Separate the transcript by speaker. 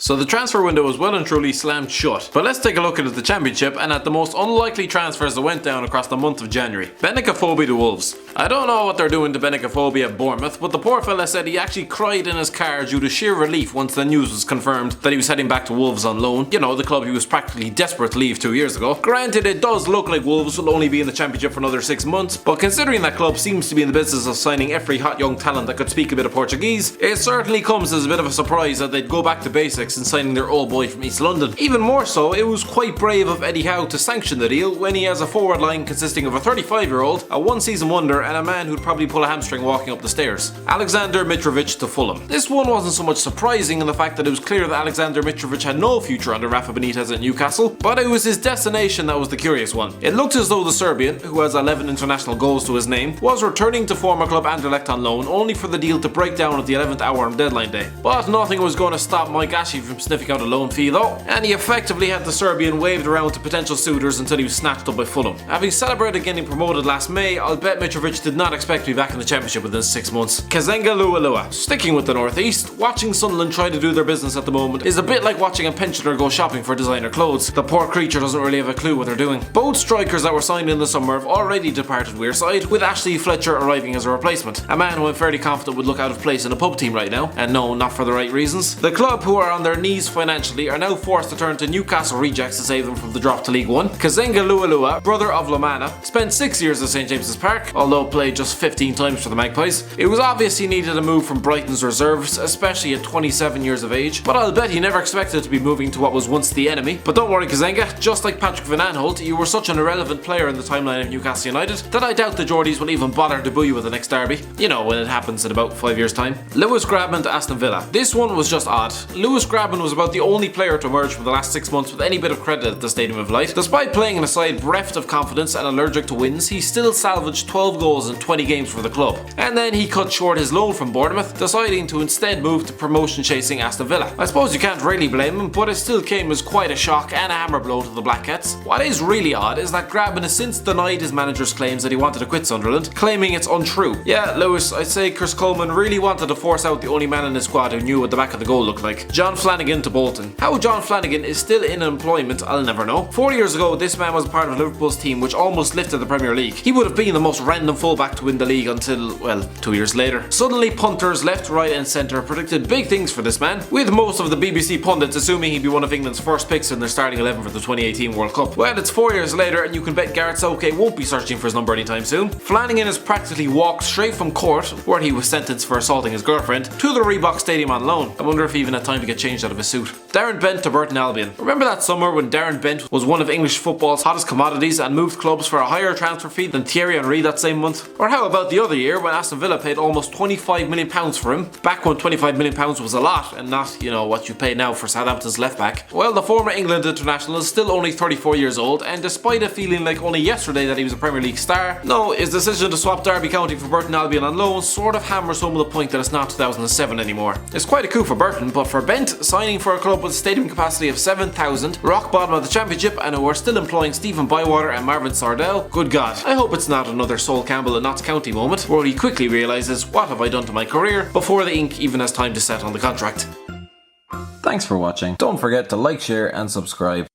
Speaker 1: So the transfer window was well and truly slammed shut. But let's take a look at the Championship and at the most unlikely transfers that went down across the month of January. Benik Afobe to Wolves. I don't know what they're doing to Benik Afobe at Bournemouth, but the poor fella said he actually cried in his car due to sheer relief once the news was confirmed that he was heading back to Wolves on loan. You know, the club he was practically desperate to leave 2 years ago. Granted, it does look like Wolves will only be in the Championship for another 6 months, but considering that club seems to be in the business of signing every hot young talent that could speak a bit of Portuguese, it certainly comes as a bit of a surprise that they'd go back to basics in signing their old boy from East London. Even more so, it was quite brave of Eddie Howe to sanction the deal when he has a forward line consisting of a 35-year-old, a one-season wonder, and a man who'd probably pull a hamstring walking up the stairs. AlexanderRichard to Fulham. This one wasn't so much surprising in the fact that it was clear that Alexander-Mitrovic had no future under Rafa Benitez at Newcastle, but it was his destination that was the curious one. It looked as though the Serbian, who has 11 international goals to his name, was returning to former club Anderlecht on loan, only for the deal to break down at the 11th hour on deadline day. But nothing was going to stop Mike Ashley from sniffing out a loan fee though, and he effectively had the Serbian waved around to potential suitors until he was snatched up by Fulham. Having celebrated getting promoted last May, I'll bet Mitrovic did not expect to be back in the Championship within 6 months. Kazenga Lualua. Sticking with the Northeast, watching Sunderland try to do their business at the moment is a bit like watching a pensioner go shopping for designer clothes. The poor creature doesn't really have a clue what they're doing. Both strikers that were signed in the summer have already departed Wearside, with Ashley Fletcher arriving as a replacement. A man who I'm fairly confident would look out of place in a pub team right now, and no, not for the right reasons. The club, who are on their knees financially, are now forced to turn to Newcastle rejects to save them from the drop to League One. Kazenga Lualua, brother of Lamana, spent 6 years at St James's Park, although played just 15 times for the Magpies. It was obvious he needed a move from Brighton's reserves, especially at 27 years of age, but I'll bet he never expected to be moving to what was once the enemy. But don't worry Kazenga, just like Patrick Van Aanholt, you were such an irrelevant player in the timeline of Newcastle United that I doubt the Geordies will even bother to boo you at the next derby. You know, when it happens in about 5 years time. Lewis Grabban to Aston Villa. This one was just odd. Lewis Grabban was about the only player to emerge from the last 6 months with any bit of credit at the Stadium of Light. Despite playing in a side bereft of confidence and allergic to wins, he still salvaged 12 goals in 20 games for the club. And then he cut short his loan from Bournemouth, deciding to instead move to promotion chasing Aston Villa. I suppose you can't really blame him, but it still came as quite a shock and a hammer blow to the Black Cats. What is really odd is that Grabban has since denied his manager's claims that he wanted to quit Sunderland, claiming it's untrue. Yeah, Lewis, I'd say Chris Coleman really wanted to force out the only man in his squad who knew what the back of the goal looked like. John Flanagan to Bolton. How John Flanagan is still in employment, I'll never know. 4 years ago, this man was part of Liverpool's team which almost lifted the Premier League. He would have been the most random fullback to win the league until, well, 2 years later. Suddenly, punters left, right and centre predicted big things for this man, with most of the BBC pundits assuming he'd be one of England's first picks in their starting 11 for the 2018 World Cup. Well, it's 4 years later and you can bet Gareth Southgate won't be searching for his number anytime soon. Flanagan has practically walked straight from court, where he was sentenced for assaulting his girlfriend, to the Reebok Stadium on loan. I wonder if he even had time to get changed out of his suit. Darren Bent to Burton Albion. Remember that summer when Darren Bent was one of English football's hottest commodities and moved clubs for a higher transfer fee than Thierry Henry that same month? Or how about the other year when Aston Villa paid almost £25 million for him, back when £25 million was a lot and not, you know, what you pay now for Southampton's left back? Well, the former England international is still only 34 years old, and despite it feeling like only yesterday that he was a Premier League star, no, his decision to swap Derby County for Burton Albion on loan sort of hammers home the point that it's not 2007 anymore. It's quite a coup for Burton, but for Bent, signing for a club with a stadium capacity of 7,000, rock bottom of the Championship, and who are still employing Stephen Bywater and Marvin Sardell, good God, I hope it's not another Sol Campbell at Notts County moment, where he quickly realises, what have I done to my career, before the ink even has time to set on the contract.
Speaker 2: Thanks for watching. Don't forget to like, share and subscribe.